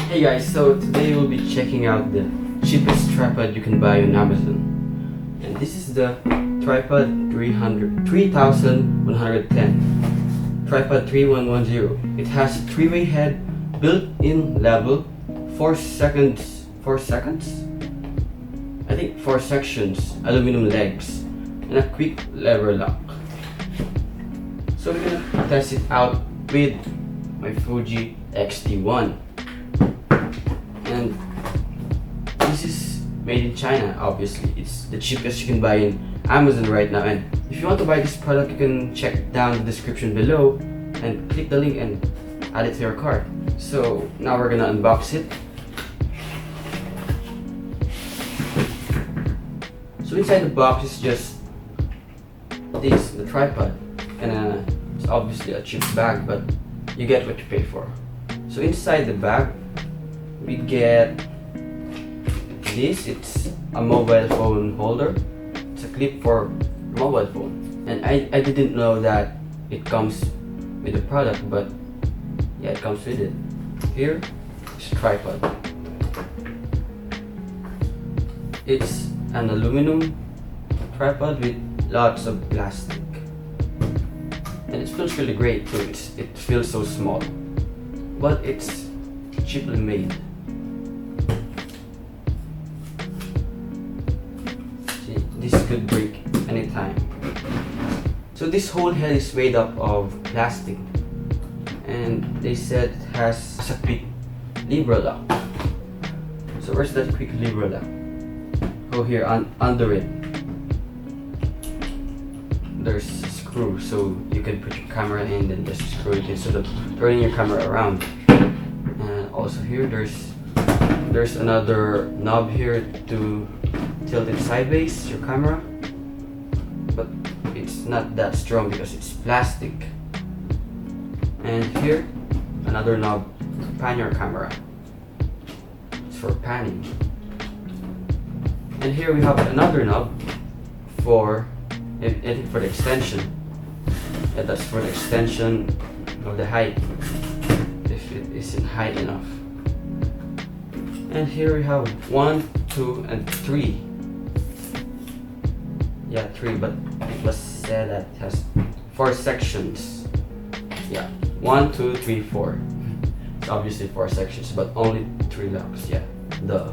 Hey guys, so today we'll be checking out the cheapest tripod you can buy on Amazon. And this is the tripod 3110 tripod 3110. It has a three-way head, built-in level, 4 seconds, I think 4 sections, aluminum legs, and a quick lever lock. So we're gonna test it out with my Fuji X-T1. And this is made in China, obviously. It's the cheapest you can buy in Amazon right now. And if you want to buy this product, you can check down the description below and click the link and add it to your cart. So now we're gonna unbox it. So inside the box is just this, the tripod. And it's obviously a cheap bag, but you get what you pay for. So inside the bag, we get this. It's a mobile phone holder. It's a clip for mobile phone. And I didn't know that it comes with the product, but yeah, it comes with it. Here is a tripod. It's an aluminum tripod with lots of plastic. And it feels really great too. It feels so small, but it's cheaply made. See, this could break anytime. So this whole head is made up of plastic, and they said it has a quick lever lock. So where's that quick lever lock? Oh, here under it. There's a screw, so you can put your camera in and just screw it instead of turning your camera around. And also here there's another knob here to tilt it sideways, your camera, but it's not that strong because it's plastic. And here another knob to pan your camera. It's for panning. And here we have another knob for I think for the extension. Yeah, that's for the extension of the height, if it isn't high enough. And here we have 1, 2, and 3. Yeah, 3, but it was said that it has 4 sections. Yeah, 1, 2, 3, 4. It's obviously 4 sections, but only 3 locks. Yeah, duh.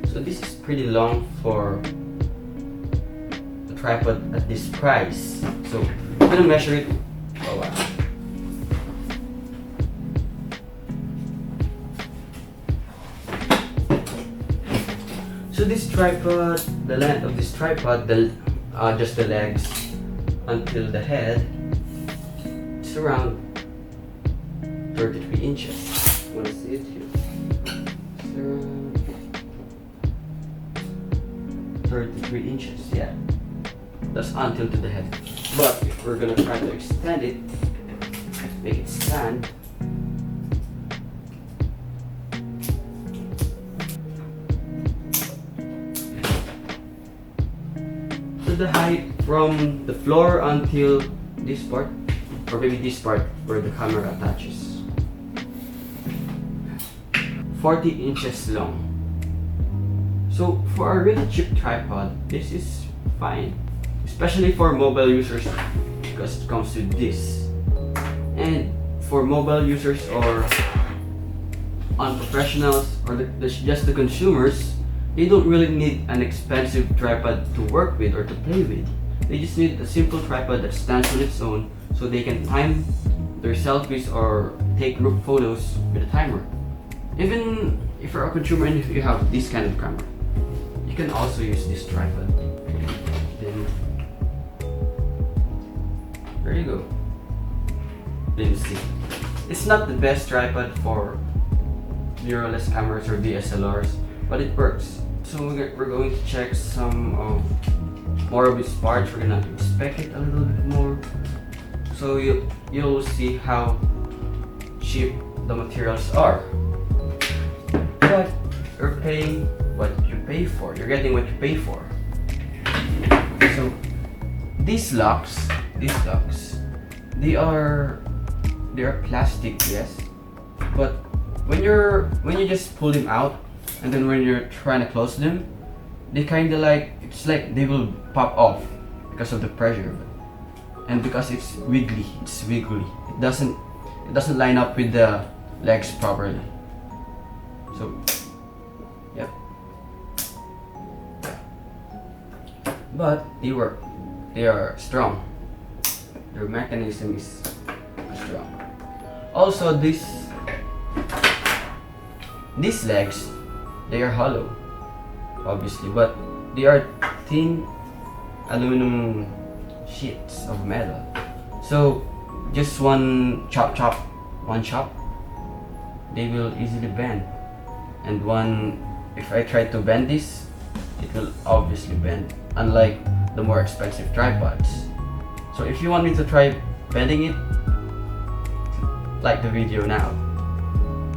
So this is pretty long for tripod at this price. So I'm gonna measure it. Oh wow. So this tripod, the length of this tripod, just the legs until the head, it's around 33 inches. You wanna see it here? It's around 33 inches, yeah. That's until to the head. But if we're gonna try to extend it, make it stand, so the height from the floor until this part, or maybe this part where the camera attaches, 40 inches long. So for a really cheap tripod, this is fine. Especially for mobile users, because it comes with this. And for mobile users or unprofessionals or just the consumers, they don't really need an expensive tripod to work with or to play with. They just need a simple tripod that stands on its own so they can time their selfies or take group photos with a timer. Even if you're a consumer and if you have this kind of camera, you can also use this tripod. Then there you go. Didn't see. It's not the best tripod for mirrorless cameras or DSLRs, but it works. So we're going to check some of more of its parts. We're gonna inspect it a little bit more, so you'll see how cheap the materials are. But you're paying what you pay for. You're getting what you pay for. So these locks, they are plastic, yes, but when you just pull them out, and then when you're trying to close them, they kind of like, it's like they will pop off because of the pressure, and because it's wiggly. It doesn't line up with the legs properly. So, yep. But they work. They are strong. Their mechanism is strong. Also, these legs, they are hollow, obviously, but they are thin aluminum sheets of metal. So just one chop, they will easily bend. And if I try to bend this, it will obviously bend, unlike the more expensive tripods. So if you want me to try bending it, like the video now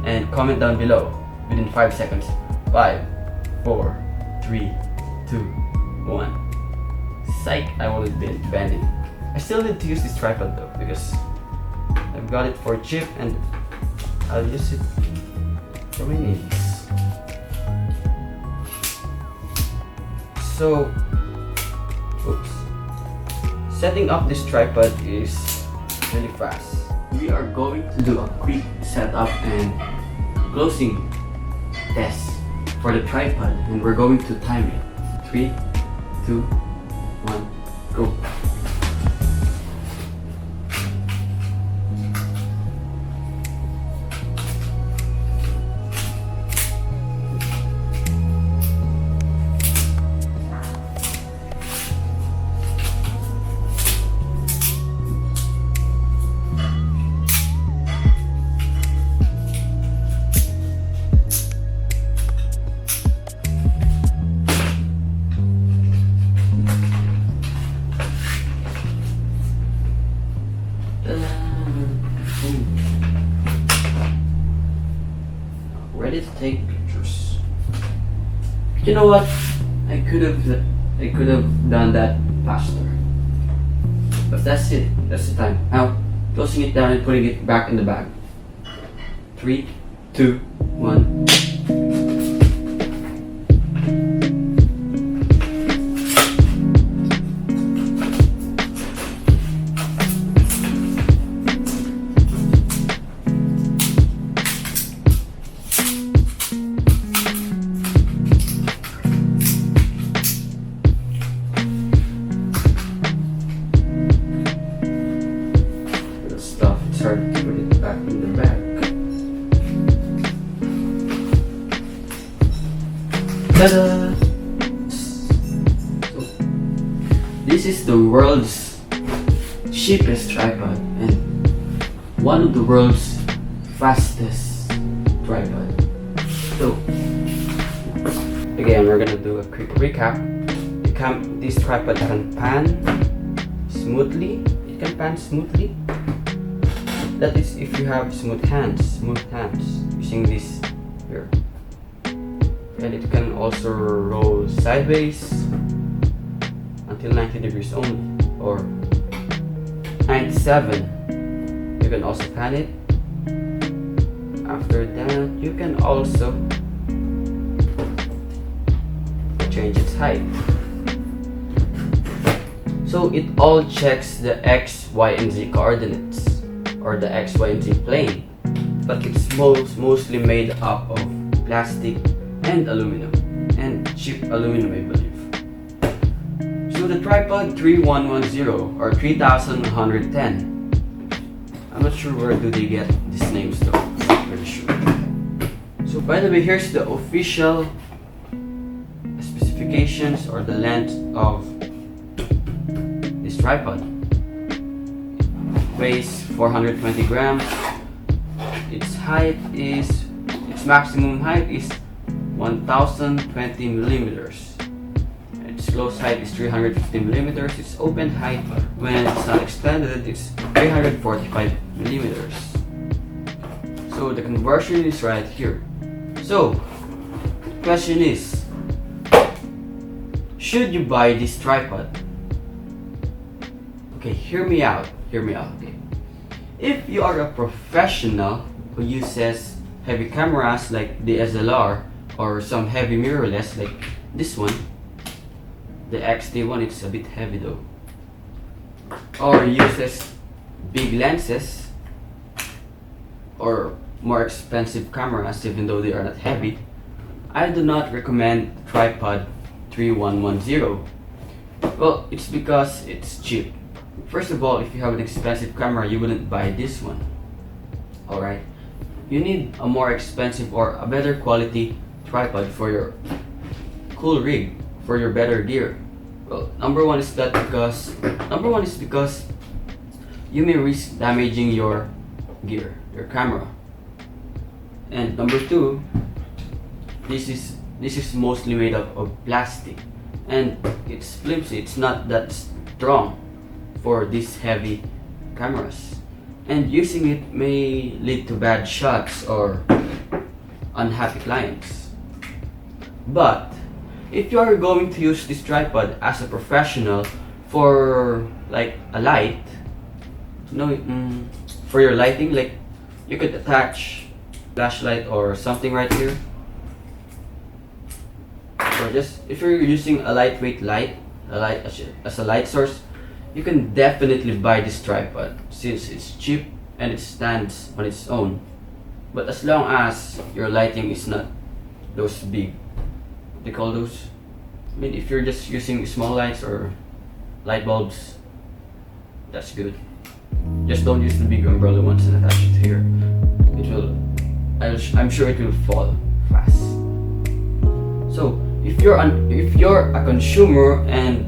and comment down below within 5 seconds. 5, 4, 3, 2, 1. Psych, I will bend it. I still need to use this tripod though, because I've got it for cheap and I'll use it for my needs. So, setting up this tripod is really fast. We are going to do a quick setup and closing test for the tripod, and we're going to time it. 3, 2, 1, go. Ready to take pictures. You know what? I could have done that faster. But that's it. That's the time. Now, closing it down and putting it back in the bag. 3, 2, 1. Start to put it back in the bag. Ta-da! So, this is the world's cheapest tripod and one of the world's fastest tripod. So, again, we're gonna do a quick recap. This tripod can pan smoothly. It can pan smoothly. That is if you have smooth hands using this here. And it can also roll sideways until 90 degrees only, or 97. You can also pan it. After that, you can also change its height. So it all checks the X, Y, and Z coordinates, or the X, Y, and Z plane, but it's mostly made up of plastic and aluminum, and cheap aluminum, I believe. So the tripod 3110 or 3110, I'm not sure where do they get these names though, I'm not really sure. So by the way, here's the official specifications or the length of this tripod. Weighs 420 grams. Its maximum height is 1020 millimeters. Its close height is 350 millimeters. Its open height, when it's not extended, it's 345 millimeters. So the conversion is right here. So the question is, should you buy this tripod? Okay, hear me out. Okay. If you are a professional who uses heavy cameras like the DSLR or some heavy mirrorless like this one, the XT1, it's a bit heavy though, or uses big lenses or more expensive cameras even though they are not heavy, I do not recommend tripod 3110. Well, it's because it's cheap. First of all, if you have an expensive camera, you wouldn't buy this one. Alright? You need a more expensive or a better quality tripod for your cool rig, for your better gear. Well, number one is because you may risk damaging your gear, your camera. And number two, this is mostly made up of plastic, and it's flimsy. It's not that strong for these heavy cameras, and using it may lead to bad shots or unhappy clients. But if you are going to use this tripod as a professional for like a light, for your lighting, like you could attach flashlight or something right here, or just if you're using a lightweight light, as a light source, you can definitely buy this tripod since it's cheap and it stands on its own. But as long as your lighting is not those big, what they call those? I mean, if you're just using small lights or light bulbs, that's good. Just don't use the big umbrella ones and attach it here. It will, I'm sure it will fall fast. So if you're a consumer and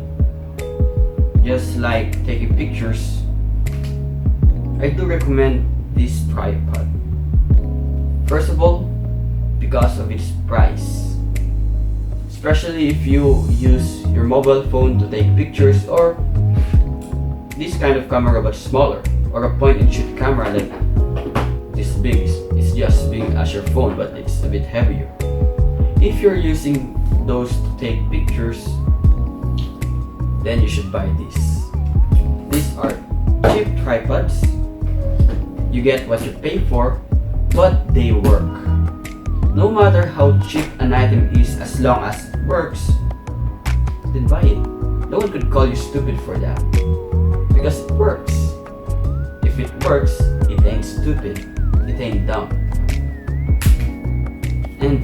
just like taking pictures, I do recommend this tripod. First of all, because of its price, especially if you use your mobile phone to take pictures, or this kind of camera but smaller, or a point and shoot camera like this big. It's just big as your phone but it's a bit heavier. If you're using those to take pictures, then you should buy these. These are cheap tripods. You get what you pay for, but they work. No matter how cheap an item is, as long as it works, then buy it. No one could call you stupid for that, because it works. If it works, it ain't stupid, it ain't dumb. And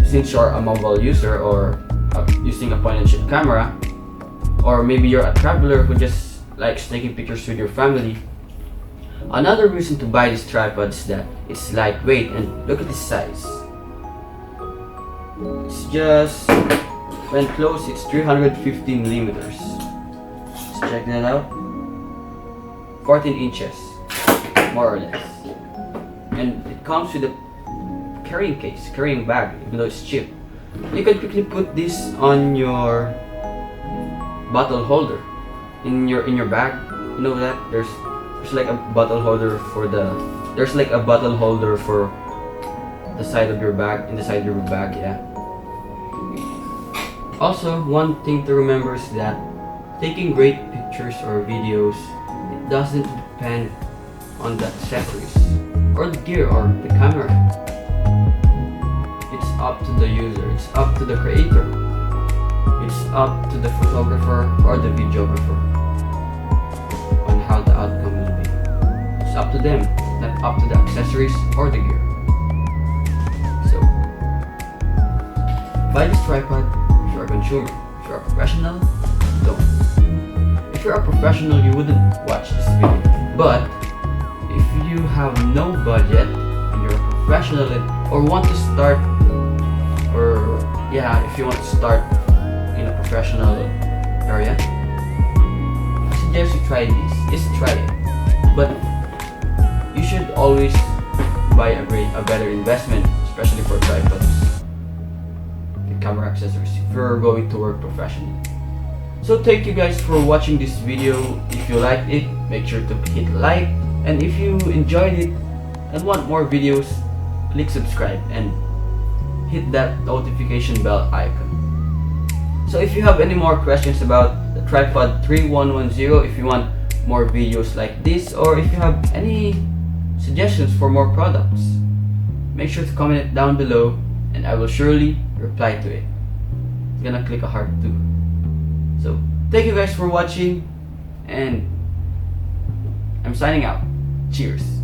since you're a mobile user or using a point and shoot camera, or maybe you're a traveler who just likes taking pictures with your family, another reason to buy this tripod is that it's lightweight, and look at the size. It's just, when close, it's 315 millimeters. Let's check that out. 14 inches, more or less. And it comes with a carrying bag, even though it's cheap. You can quickly put this on your bottle holder in your bag. You know that there's like a bottle holder for the side of your bag, in the side of your bag, yeah. Also, one thing to remember is that taking great pictures or videos, it doesn't depend on the accessories or the gear or the camera. It's up to the user, it's up to the creator, it's up to the photographer or the videographer on how the outcome will be. It's up to them, not up to the accessories or the gear. So, buy this tripod if you're a consumer. If you're a professional, don't. If you're a professional, you wouldn't watch this video. But if you have no budget and you're a professional or want to start, if you want to start in a professional area, I suggest you try this. Just try it. But you should always buy a better investment, especially for tripods and camera accessories if you're going to work professionally. So thank you guys for watching this video. If you liked it, make sure to hit like, and if you enjoyed it and want more videos, click subscribe and hit that notification bell icon. So if you have any more questions about the tripod 3110, if you want more videos like this, or if you have any suggestions for more products, make sure to comment it down below and I will surely reply to it. I'm gonna click a heart too. So thank you guys for watching and I'm signing out. Cheers.